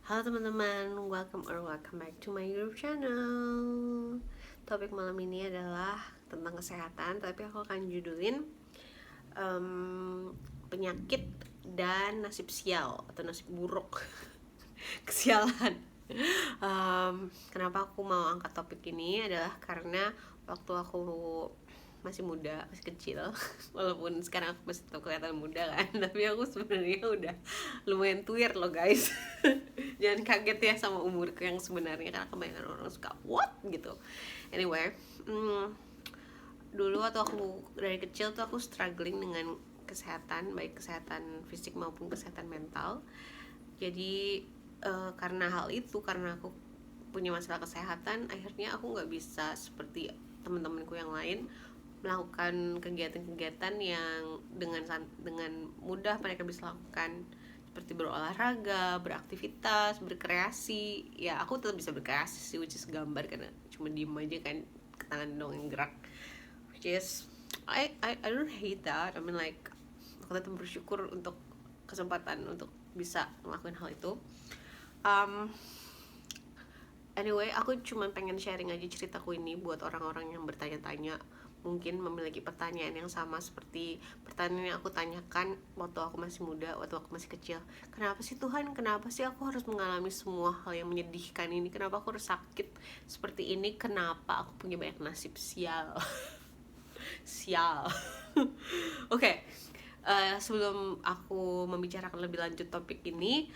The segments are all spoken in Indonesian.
Halo teman-teman, welcome back to my YouTube channel. Topik malam ini adalah tentang kesehatan, tapi aku akan judulin penyakit dan nasib sial atau nasib buruk. Kesialan. Kenapa aku mau angkat topik ini adalah karena waktu aku masih muda, masih kecil, walaupun sekarang aku masih tetap kelihatan muda kan, tapi aku sebenarnya udah lumayan tuir loh guys. Jangan kaget ya sama umurku yang sebenarnya, karena kebanyakan orang suka what gitu. Anyway, dulu waktu aku dari kecil tuh aku struggling dengan kesehatan, baik kesehatan fisik maupun kesehatan mental. Jadi karena hal itu, karena aku punya masalah kesehatan, akhirnya aku nggak bisa seperti teman-temanku yang lain melakukan kegiatan-kegiatan yang dengan mudah mereka bisa lakukan, seperti berolahraga, beraktivitas, berkreasi. Ya aku tetap bisa berkreasi sih, which is gambar, karena cuma diem aja kan, ke tangan dong yang gerak, which is I don't hate that. I mean like, aku tetap bersyukur untuk kesempatan untuk bisa melakukan hal itu. Anyway, aku cuma pengen sharing aja ceritaku ini buat orang-orang yang bertanya-tanya, mungkin memiliki pertanyaan yang sama seperti pertanyaan yang aku tanyakan waktu aku masih muda, waktu aku masih kecil. Kenapa sih Tuhan, kenapa sih aku harus mengalami semua hal yang menyedihkan ini? Kenapa aku harus sakit seperti ini? Kenapa aku punya banyak nasib sial? Sial. Oke, sebelum aku membicarakan lebih lanjut topik ini,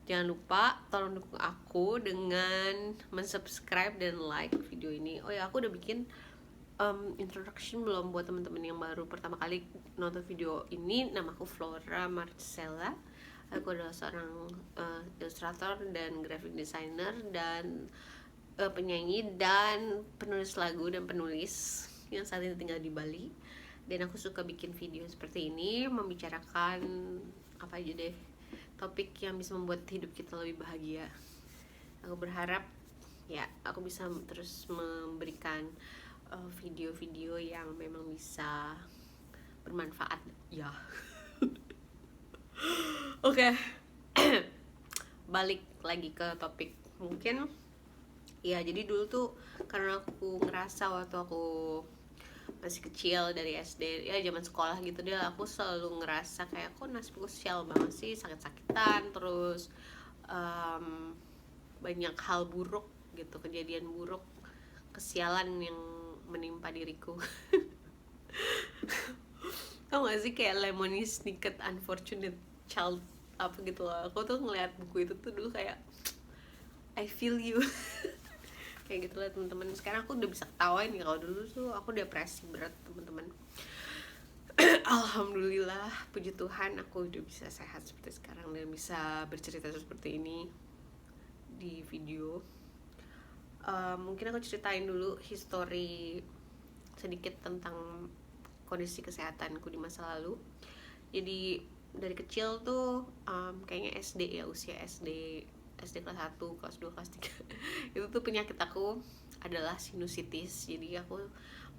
jangan lupa tolong dukung aku dengan mensubscribe dan like video ini. Oh ya, aku udah bikin introduction belum buat teman-teman yang baru pertama kali nonton video ini. Nama aku Flora Marcella. Aku adalah seorang ilustrator dan graphic designer dan penyanyi dan penulis lagu dan penulis yang saat ini tinggal di Bali. Dan aku suka bikin video seperti ini, membicarakan apa aja deh, topik yang bisa membuat hidup kita lebih bahagia. Aku berharap ya aku bisa terus memberikan video-video yang memang bisa bermanfaat ya. Oke. Balik lagi ke topik. Mungkin ya, jadi dulu tuh karena aku ngerasa waktu aku masih kecil, dari SD ya, zaman sekolah gitu deh, aku selalu ngerasa kayak kok nasibku sial banget sih, sakit-sakitan terus, banyak hal buruk gitu, kejadian buruk, kesialan yang menimpa diriku. Tau gak sih kayak Lemony Snicket Unfortunate Child apa gitu loh. Aku tuh ngeliat buku itu tuh dulu kayak I feel you. Kayak gitu lah teman-teman. Sekarang aku udah bisa ketawain ya, kalau dulu tuh aku depresi berat teman-teman. Alhamdulillah, puji Tuhan aku udah bisa sehat seperti sekarang dan bisa bercerita seperti ini di video. Mungkin aku ceritain dulu history sedikit tentang kondisi kesehatanku di masa lalu. Jadi dari kecil tuh kayaknya SD ya, usia SD kelas 1, kelas 2, kelas 3 itu tuh penyakit aku adalah sinusitis. Jadi aku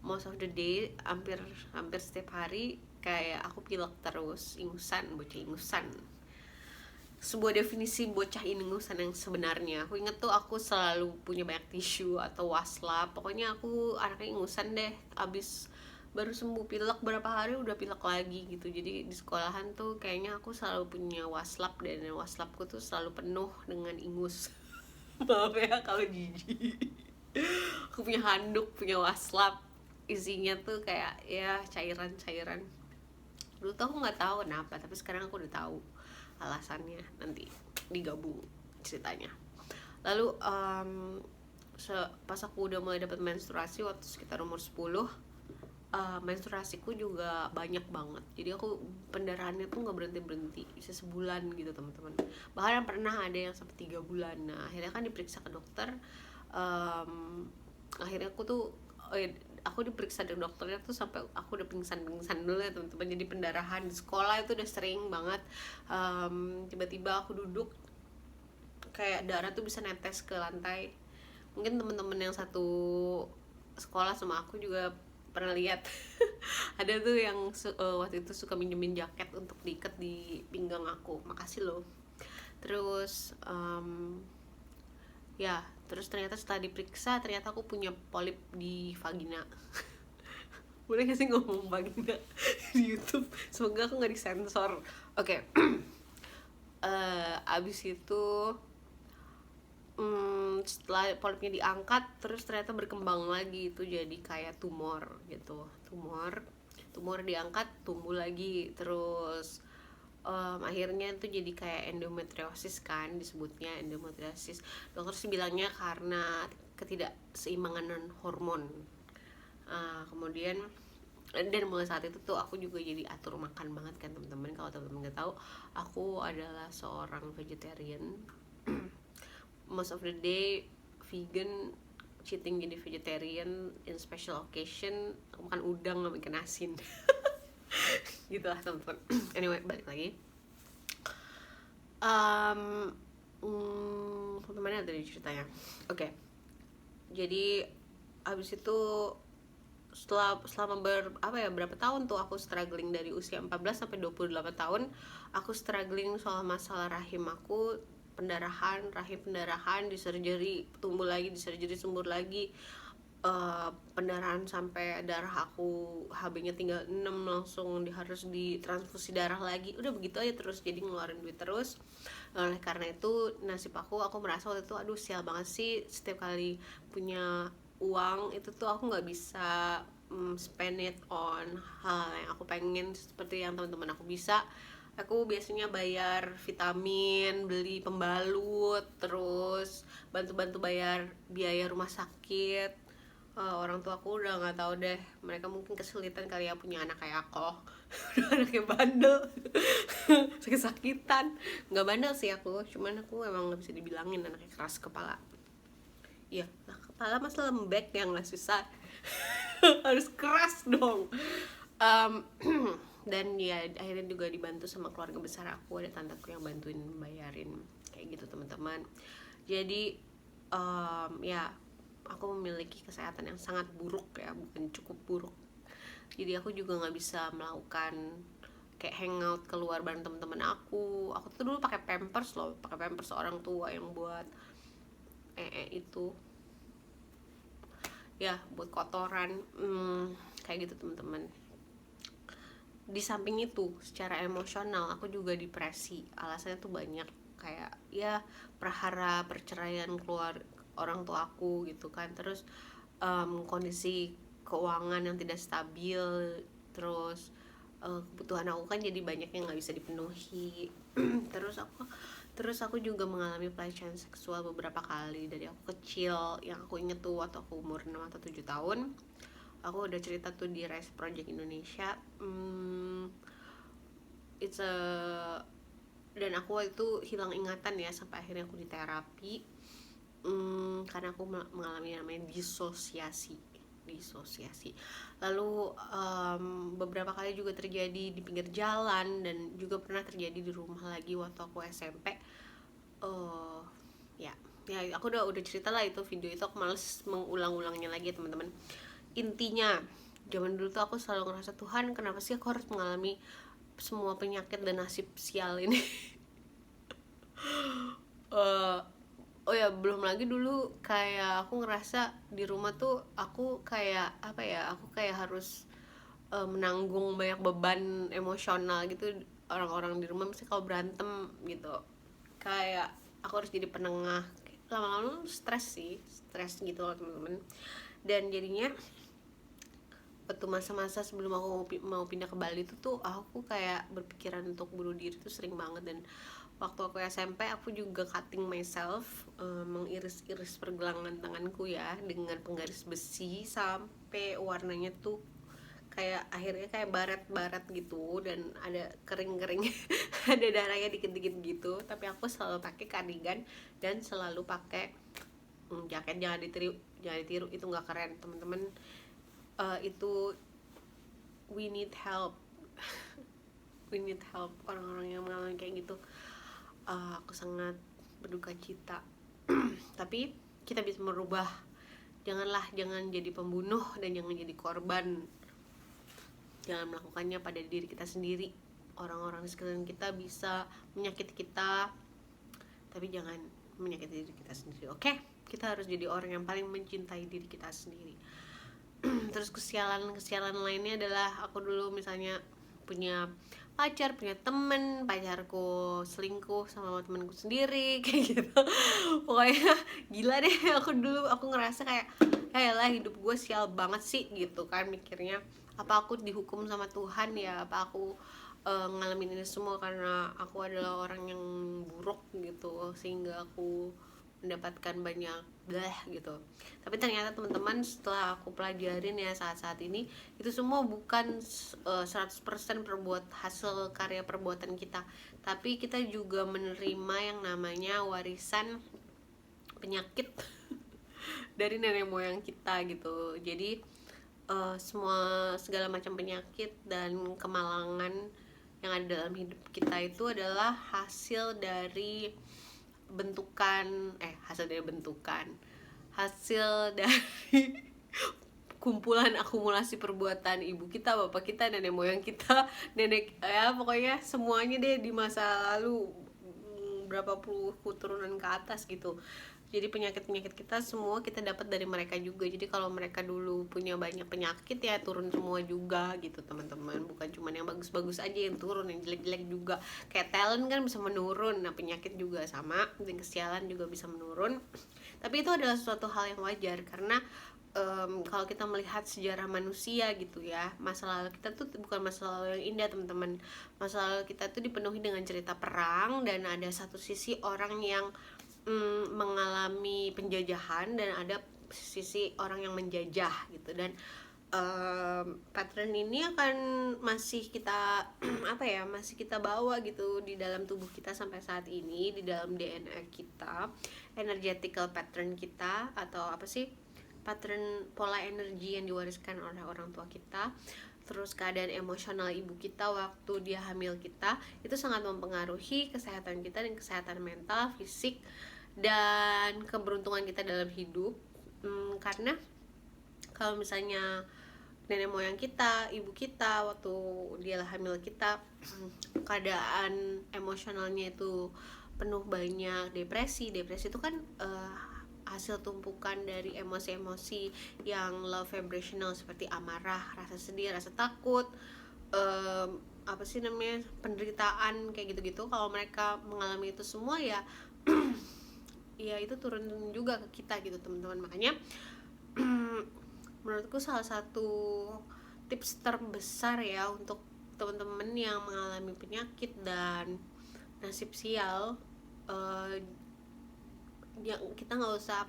most of the day, hampir setiap hari kayak aku pilek terus, ingusan, bocah ingusan. Sebuah definisi bocah ingusan yang sebenarnya, aku inget tuh aku selalu punya banyak tisu atau waslap. Pokoknya aku anaknya ingusan deh. Abis baru sembuh pilek berapa hari udah pilek lagi gitu. Jadi di sekolahan tuh kayaknya aku selalu punya waslap, dan waslapku tuh selalu penuh dengan ingus. Maaf ya kalau jijik. Aku punya handuk, punya waslap, isinya tuh kayak ya cairan-cairan. Dulu tuh aku nggak tahu kenapa, tapi sekarang aku udah tahu alasannya, nanti digabung ceritanya. Lalu pas aku udah mulai dapat menstruasi waktu sekitar umur 10, menstruasiku juga banyak banget. Jadi aku pendarahannya tuh nggak berhenti bisa sebulan gitu teman-teman. Bahkan pernah ada yang sampai 3 bulan. Nah akhirnya kan diperiksa ke dokter. Akhirnya aku diperiksa dari dokternya tuh sampai aku udah pingsan dulu ya teman-teman. Jadi pendarahan di sekolah itu udah sering banget. Tiba-tiba aku duduk kayak darah tuh bisa netes ke lantai. Mungkin teman-teman yang satu sekolah sama aku juga pernah lihat. Ada tuh yang waktu itu suka minjemin jaket untuk diikat di pinggang aku. Makasih loh. Terus ya, terus ternyata setelah diperiksa ternyata aku punya polip di vagina. Boleh gak sih ngomong vagina di YouTube? Semoga aku nggak disensor. Oke. Abis itu setelah polipnya diangkat, terus ternyata berkembang lagi, itu jadi kayak tumor gitu. Tumor diangkat, tumbuh lagi. Terus akhirnya itu jadi kayak endometriosis kan, disebutnya endometriosis. Dokter sih bilangnya karena ketidakseimbangan hormon. Kemudian dan mulai saat itu tuh aku juga jadi atur makan banget kan teman-teman. Kalau teman-teman nggak tahu, aku adalah seorang vegetarian. Most of the day vegan, cheating jadi vegetarian. In special occasion aku makan udang sama ikan asin. Gitu lah teman-teman. Anyway, balik lagi. Mana tadi ceritanya? Oke. Jadi habis itu selama berapa tahun tuh aku struggling dari usia 14 sampai 28 tahun. Aku struggling soal masalah rahim aku, rahim pendarahan, di surgery tumbuh lagi, di surgery sumur lagi, pendarahan sampai darah aku HB-nya tinggal 6, langsung harus ditransfusi darah lagi. Udah begitu aja terus, jadi ngeluarin duit terus. Oleh karena itu nasib aku merasa waktu itu aduh sial banget sih, setiap kali punya uang itu tuh aku nggak bisa spend it on hal yang aku pengen seperti yang teman-teman aku bisa. Aku biasanya bayar vitamin, beli pembalut, terus bantu-bantu bayar biaya rumah sakit. Orang tua aku udah nggak tahu deh, mereka mungkin kesulitan kali ya punya anak kayak aku. Udah anaknya bandel. Sakit-sakitan. Nggak bandel sih aku, cuman aku emang nggak bisa dibilangin anaknya keras kepala. Iya, nah kepala masa lembek yang nggak susah. Harus keras dong. Dan ya akhirnya juga dibantu sama keluarga besar aku, ada tanteku yang bantuin bayarin kayak gitu teman-teman. Jadi ya aku memiliki kesehatan yang sangat buruk ya, bukan cukup buruk. Jadi aku juga nggak bisa melakukan kayak hangout keluar bareng teman-teman aku. Aku tuh dulu pakai pampers loh, pakai pampers orang tua yang buat itu ya, buat kotoran, kayak gitu teman-teman. Di samping itu secara emosional aku juga depresi. Alasannya tuh banyak, kayak ya prahara perceraian keluar orang tua aku gitu kan. Terus kondisi keuangan yang tidak stabil. Terus kebutuhan aku kan jadi banyak yang nggak bisa dipenuhi. terus aku juga mengalami pelecehan seksual beberapa kali dari aku kecil. Yang aku inget tuh waktu aku umur 6 atau 7 tahun, aku udah cerita tuh di Rise Project Indonesia. It's a Dan aku waktu itu hilang ingatan ya, sampai akhirnya aku di terapi. Karena aku mengalami namanya disosiasi. Lalu beberapa kali juga terjadi di pinggir jalan, dan juga pernah terjadi di rumah lagi waktu aku SMP. Ya aku udah cerita lah itu video itu, aku males mengulang-ulangnya lagi ya teman-teman. Intinya zaman dulu tuh aku selalu ngerasa, Tuhan kenapa sih aku harus mengalami semua penyakit dan nasib sial ini. Oh ya, belum lagi dulu kayak aku ngerasa di rumah tuh aku kayak apa ya, aku kayak harus menanggung banyak beban emosional gitu. Orang-orang di rumah mesti kalau berantem gitu, kayak aku harus jadi penengah. Lama-lama stres gitu loh teman-teman. Dan jadinya waktu masa-masa sebelum aku mau pindah ke Bali itu tuh aku kayak berpikiran untuk bunuh diri tuh sering banget. Dan waktu aku SMP aku juga cutting myself, mengiris-iris pergelangan tanganku ya dengan penggaris besi sampai warnanya tuh kayak akhirnya kayak baret-baret gitu, dan ada kering-kering. Ada darahnya dikit-dikit gitu. Tapi aku selalu pakai cardigan dan selalu pakai jaket. Jangan ditiru, itu nggak keren teman-teman. Itu we need help. Orang-orang yang mengalami kayak gitu. Aku sangat berduka cita. Tapi kita bisa merubah. Jangan jadi pembunuh dan jangan jadi korban. Jangan melakukannya pada diri kita sendiri. Orang-orang di sekeliling kita bisa menyakiti kita, tapi jangan menyakiti diri kita sendiri. Oke? Kita harus jadi orang yang paling mencintai diri kita sendiri. Terus kesialan lainnya adalah aku dulu misalnya punya pacar, punya temen, pacarku selingkuh sama temenku sendiri kayak gitu. Pokoknya gila deh, aku ngerasa kayak ya lah hidup gue sial banget sih gitu kan mikirnya. Apa aku dihukum sama Tuhan ya, apa aku ngalamin ini semua karena aku adalah orang yang buruk gitu sehingga aku mendapatkan banyak blah gitu. Tapi ternyata teman-teman setelah aku pelajarin ya saat-saat ini itu semua bukan 100% hasil karya perbuatan kita, tapi kita juga menerima yang namanya warisan penyakit dari nenek moyang kita gitu. Jadi segala macam penyakit dan kemalangan yang ada dalam hidup kita itu adalah hasil dari hasil dari kumpulan akumulasi perbuatan ibu kita, bapak kita, nenek moyang kita, ya pokoknya semuanya deh di masa lalu, berapa puluh keturunan ke atas gitu. Jadi penyakit-penyakit kita semua kita dapat dari mereka juga. Jadi kalau mereka dulu punya banyak penyakit ya turun semua juga gitu teman-teman. Bukan cuma yang bagus-bagus aja yang turun, yang jelek-jelek juga. Kayak talent kan bisa menurun, nah penyakit juga sama, dan kesialan juga bisa menurun. Tapi itu adalah suatu hal yang wajar karena kalau kita melihat sejarah manusia gitu ya, masa lalu kita tuh bukan masa lalu yang indah teman-teman. Masa lalu kita tuh dipenuhi dengan cerita perang, dan ada satu sisi orang yang mengalami penjajahan dan ada sisi orang yang menjajah gitu. Dan pattern ini akan masih kita masih kita bawa gitu di dalam tubuh kita sampai saat ini, di dalam DNA kita, energetical pattern kita, atau pattern pola energi yang diwariskan oleh orang tua kita. Terus keadaan emosional ibu kita waktu dia hamil kita itu sangat mempengaruhi kesehatan kita dan kesehatan mental, fisik, dan keberuntungan kita dalam hidup. Karena kalau misalnya nenek moyang kita, ibu kita waktu dia hamil kita keadaan emosionalnya itu penuh banyak depresi itu kan hasil tumpukan dari emosi-emosi yang low vibrational seperti amarah, rasa sedih, rasa takut, penderitaan kayak gitu-gitu. Kalau mereka mengalami itu semua ya ya itu turun juga ke kita gitu teman-teman. Makanya menurutku salah satu tips terbesar ya untuk teman-teman yang mengalami penyakit dan nasib sial, kita nggak usah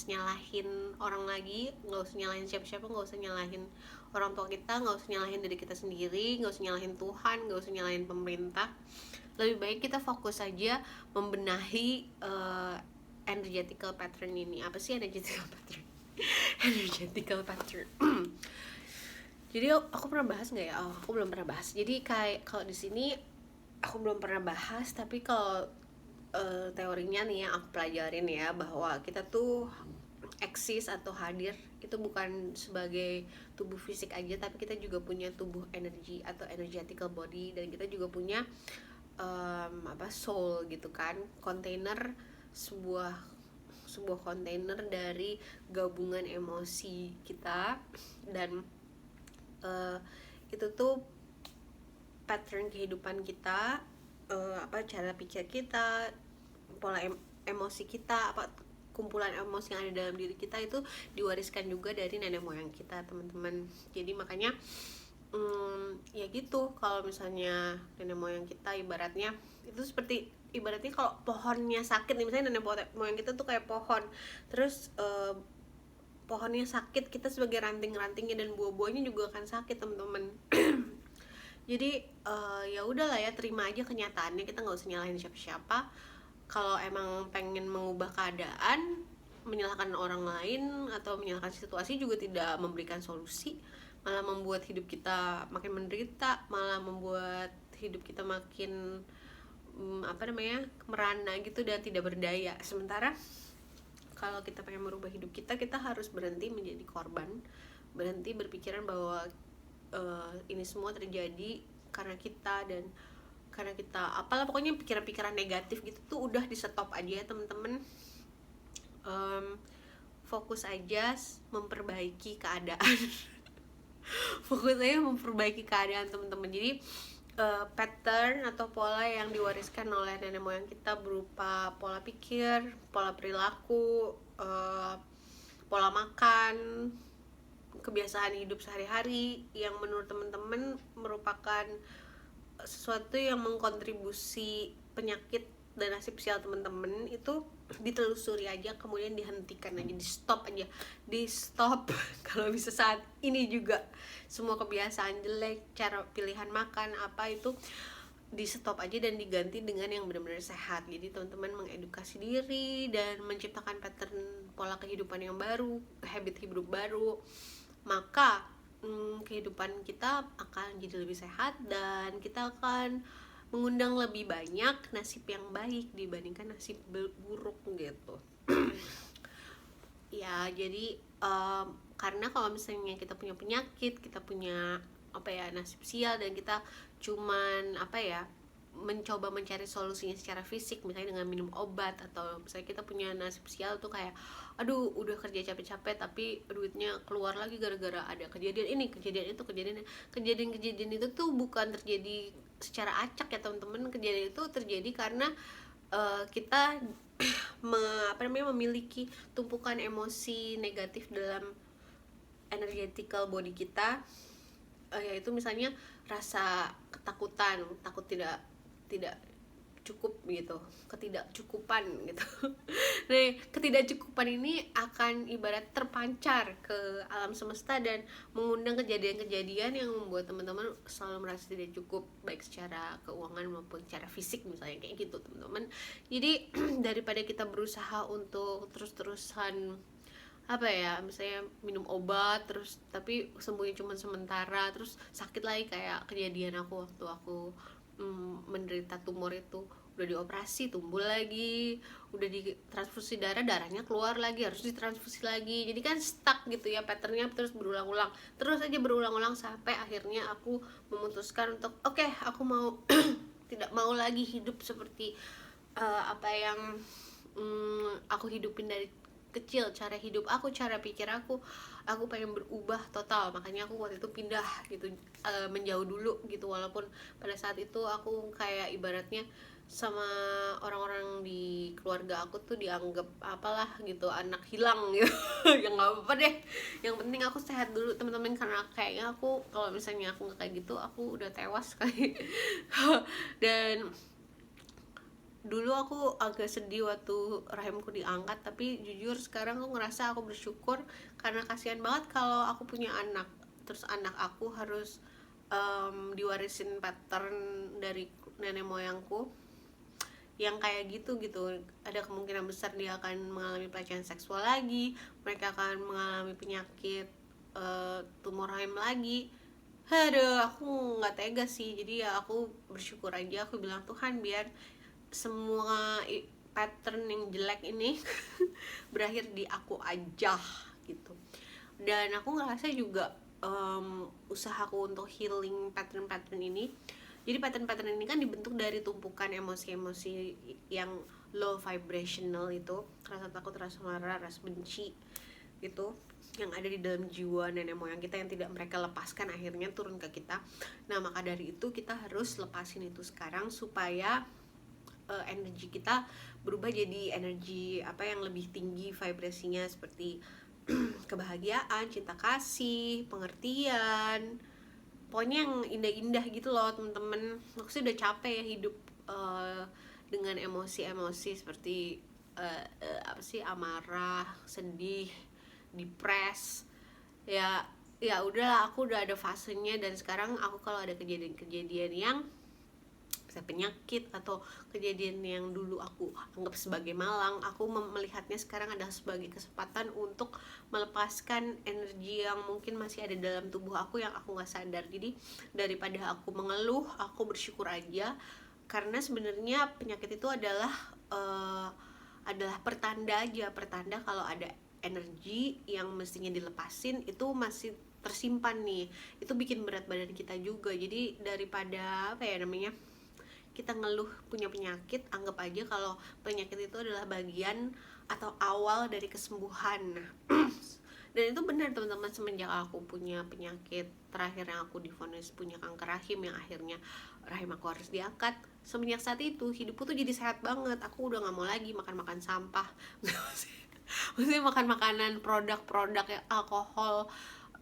nyalahin orang lagi, nggak usah nyalahin siapa-siapa, nggak usah nyalahin orang tua kita, nggak usah nyalahin diri kita sendiri, nggak usah nyalahin Tuhan, nggak usah nyalahin pemerintah. Lebih baik kita fokus saja membenahi energetical pattern ini. Apa sih energetical pattern? Energetical pattern. Jadi aku pernah bahas nggak ya? Aku belum pernah bahas. Jadi kayak kalau di sini aku belum pernah bahas, tapi kalau teorinya nih yang aku pelajarin ya, bahwa kita tuh eksis atau hadir itu bukan sebagai tubuh fisik aja, tapi kita juga punya tubuh energi atau energetical body, dan kita juga punya soul gitu kan, kontainer, sebuah kontainer dari gabungan emosi kita. Dan itu tuh pattern kehidupan kita, cara pikir kita, pola emosi kita, kumpulan emosi yang ada dalam diri kita itu diwariskan juga dari nenek moyang kita teman-teman. Jadi makanya ya gitu, kalau misalnya nenek moyang kita ibaratnya kalau pohonnya sakit nih, misalnya nenek moyang kita tuh kayak pohon, terus pohonnya sakit, kita sebagai ranting-rantingnya dan buah-buahnya juga akan sakit teman-teman. Jadi ya udahlah ya, terima aja kenyataannya, kita nggak usah nyalahin siapa-siapa. Kalau emang pengen mengubah keadaan, menyalahkan orang lain atau menyalahkan situasi juga tidak memberikan solusi, malah membuat hidup kita makin menderita, malah membuat hidup kita makin merana gitu dan tidak berdaya. Sementara kalau kita pengen merubah hidup kita harus berhenti menjadi korban, berhenti berpikiran bahwa ini semua terjadi karena kita dan karena kita apalah pokoknya pikiran-pikiran negatif gitu tuh udah di stop aja ya temen-temen. Fokus aja memperbaiki keadaan. Fokus aja memperbaiki keadaan temen-temen. Jadi pattern atau pola yang diwariskan oleh nenek moyang kita berupa pola pikir, pola perilaku, pola makan, kebiasaan hidup sehari-hari yang menurut teman-teman merupakan sesuatu yang mengkontribusi penyakit dan nasib sial teman-teman, itu ditelusuri aja, kemudian dihentikan aja, di stop kalau bisa saat ini juga. Semua kebiasaan jelek, cara pilihan makan apa itu di stop aja dan diganti dengan yang benar-benar sehat. Jadi teman-teman mengedukasi diri dan menciptakan pattern pola kehidupan yang baru, habit hidup baru, maka kehidupan kita akan jadi lebih sehat dan kita akan mengundang lebih banyak nasib yang baik dibandingkan nasib buruk gitu. Ya jadi karena kalau misalnya kita punya penyakit, kita punya nasib sial, dan kita cuman mencoba mencari solusinya secara fisik, misalnya dengan minum obat, atau misalnya kita punya nasib sial tuh kayak aduh udah kerja capek-capek tapi duitnya keluar lagi gara-gara ada kejadian ini, kejadian itu, kejadian itu tuh bukan terjadi secara acak ya teman-teman. Kejadian itu terjadi karena kita memiliki tumpukan emosi negatif dalam energetical body kita, yaitu misalnya rasa ketakutan, takut tidak cukup gitu, ketidakcukupan gitu. Nah, ketidakcukupan ini akan ibarat terpancar ke alam semesta dan mengundang kejadian-kejadian yang membuat teman-teman selalu merasa tidak cukup, baik secara keuangan maupun secara fisik misalnya, kayak gitu teman-teman. Jadi daripada kita berusaha untuk terus-terusan misalnya minum obat terus tapi sembuhnya cuma sementara, terus sakit lagi kayak kejadian aku waktu aku menderita tumor itu, udah dioperasi tumbuh lagi, udah ditransfusi darahnya keluar lagi, harus ditransfusi lagi. Jadi kan stuck gitu ya, patternnya terus berulang-ulang sampai akhirnya aku memutuskan untuk oke, aku mau tidak mau lagi hidup seperti apa yang aku hidupin dari kecil. Cara hidup aku, cara pikir aku pengen berubah total. Makanya aku waktu itu pindah gitu, menjauh dulu gitu. Walaupun pada saat itu aku kayak ibaratnya sama orang-orang di keluarga aku tuh dianggap apalah gitu, anak hilang gitu. Ya nggak apa-apa deh, yang penting aku sehat dulu teman-teman, karena kayaknya aku kalau misalnya aku nggak kayak gitu aku udah tewas kali. Dan dulu aku agak sedih waktu rahimku diangkat, tapi jujur sekarang aku ngerasa aku bersyukur karena kasihan banget kalau aku punya anak, terus anak aku harus diwarisin pattern dari nenek moyangku yang kayak gitu. Ada kemungkinan besar dia akan mengalami pelecehan seksual lagi, mereka akan mengalami penyakit tumor rahim lagi. Aduh, aku nggak tega sih. Jadi ya aku bersyukur aja, aku bilang Tuhan biar semua pattern yang jelek ini berakhir di aku aja gitu. Dan aku ngerasa juga usahaku untuk healing pattern-pattern ini, jadi pattern-pattern ini kan dibentuk dari tumpukan emosi-emosi yang low vibrational, itu rasa takut, rasa marah, rasa benci gitu, yang ada di dalam jiwa nenek moyang kita yang tidak mereka lepaskan, akhirnya turun ke kita. Nah maka dari itu kita harus lepasin itu sekarang supaya energi kita berubah jadi energi yang lebih tinggi vibrasinya, seperti kebahagiaan, cinta kasih, pengertian, pokoknya yang indah-indah gitu loh temen-temen. Aku sih udah capek ya hidup dengan emosi-emosi seperti amarah, sedih, depres. Ya udahlah, aku udah ada fasenya, dan sekarang aku kalau ada kejadian-kejadian yang penyakit atau kejadian yang dulu aku anggap sebagai malang, aku melihatnya sekarang adalah sebagai kesempatan untuk melepaskan energi yang mungkin masih ada dalam tubuh aku yang aku nggak sadar. Jadi daripada aku mengeluh, aku bersyukur aja, karena sebenarnya penyakit itu adalah pertanda kalau ada energi yang mestinya dilepasin itu masih tersimpan nih. Itu bikin berat badan kita juga. Jadi daripada kita ngeluh punya penyakit, anggap aja kalau penyakit itu adalah bagian atau awal dari kesembuhan. Nah, dan itu benar teman-teman, semenjak aku punya penyakit terakhir yang aku divonis punya kanker rahim, yang akhirnya rahim aku harus diangkat, semenjak saat itu hidupku tuh jadi sehat banget. Aku udah nggak mau lagi makan sampah maksudnya makan makanan produk-produk ya alkohol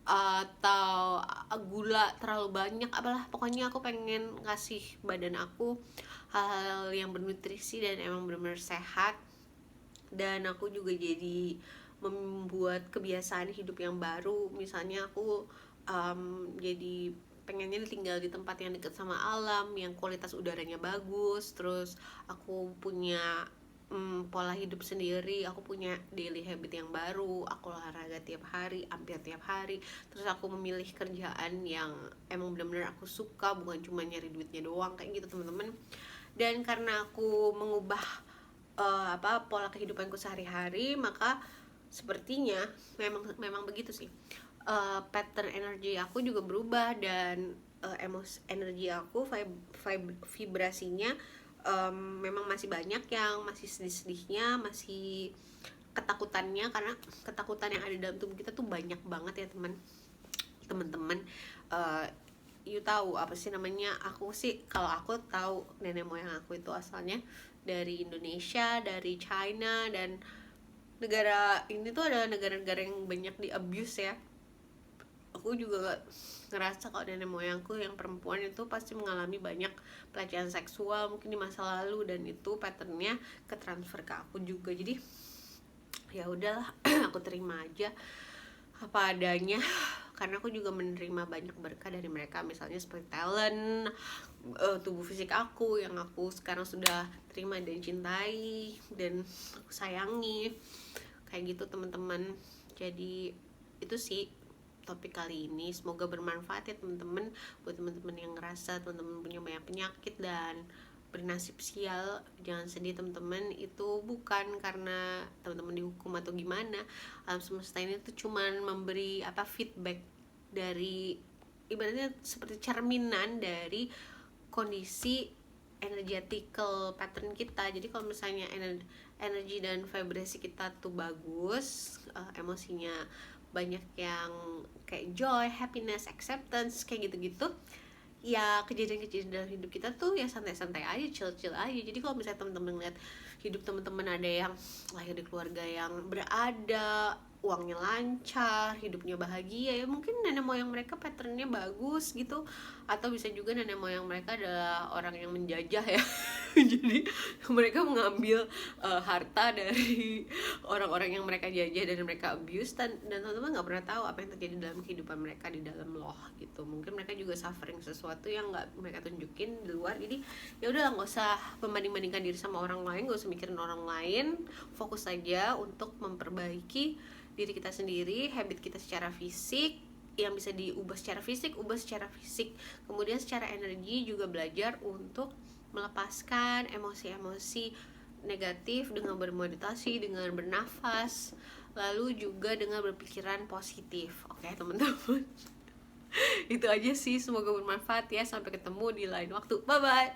atau gula terlalu banyak, apalah pokoknya aku pengen ngasih badan aku hal-hal yang bernutrisi dan emang benar-benar sehat. Dan aku juga jadi membuat kebiasaan hidup yang baru, misalnya aku jadi pengennya tinggal di tempat yang dekat sama alam, yang kualitas udaranya bagus, terus aku punya pola hidup sendiri, aku punya daily habit yang baru, aku olahraga tiap hari, hampir tiap hari, terus aku memilih kerjaan yang emang benar-benar aku suka, bukan cuma nyari duitnya doang kayak gitu teman-teman. Dan karena aku mengubah pola kehidupanku sehari-hari, maka sepertinya memang begitu sih, pattern energi aku juga berubah, dan energi aku vibrasinya memang masih banyak yang masih sedih-sedihnya, masih ketakutannya, karena ketakutan yang ada dalam tubuh kita tuh banyak banget ya teman-teman. You tahu apa sih namanya, aku sih kalau aku tahu nenek moyang aku itu asalnya dari Indonesia, dari China, dan negara ini tuh adalah negara-negara yang banyak di abuse ya. Aku juga ngerasa kalau nenek moyangku yang perempuan itu pasti mengalami banyak pelecehan seksual mungkin di masa lalu, dan itu patternnya ketransfer ke aku juga. Jadi ya udahlah aku terima aja apa adanya, karena aku juga menerima banyak berkah dari mereka, misalnya seperti talent, tubuh fisik aku yang aku sekarang sudah terima dan cintai dan aku sayangi kayak gitu teman-teman. Jadi itu sih topik kali ini, semoga bermanfaat ya teman-teman, buat teman-teman yang ngerasa teman-teman punya banyak penyakit dan bernasib sial. Jangan sedih teman-teman, itu bukan karena teman-teman dihukum atau gimana. Alam semesta ini tuh cuman memberi feedback dari, ibaratnya seperti cerminan dari kondisi energetical pattern kita. Jadi kalau misalnya energi dan vibrasi kita tuh bagus, emosinya banyak yang kayak joy, happiness, acceptance, kayak gitu-gitu, ya kejadian-kejadian dalam hidup kita tuh ya santai-santai aja, chill-chill aja. Jadi kalau misalnya teman-teman lihat hidup teman-teman ada yang lahir di keluarga yang berada, uangnya lancar, hidupnya bahagia, ya mungkin nenek moyang mereka patternnya bagus gitu, atau bisa juga nenek moyang mereka adalah orang yang menjajah ya jadi mereka mengambil harta dari orang-orang yang mereka jajah dan mereka abuse, dan teman-teman nggak pernah tahu apa yang terjadi dalam kehidupan mereka di dalam loh gitu. Mungkin mereka juga suffering sesuatu yang nggak mereka tunjukin di luar. Jadi ya udah, nggak usah membanding-bandingkan diri sama orang lain, nggak usah mikirin orang lain, fokus saja untuk memperbaiki diri kita sendiri, habit kita secara fisik yang bisa diubah secara fisik, ubah secara fisik. Kemudian secara energi juga belajar untuk melepaskan emosi-emosi negatif dengan bermeditasi, dengan bernafas, lalu juga dengan berpikiran positif. Oke teman-teman, itu aja sih, semoga bermanfaat ya. Sampai ketemu di lain waktu, bye bye.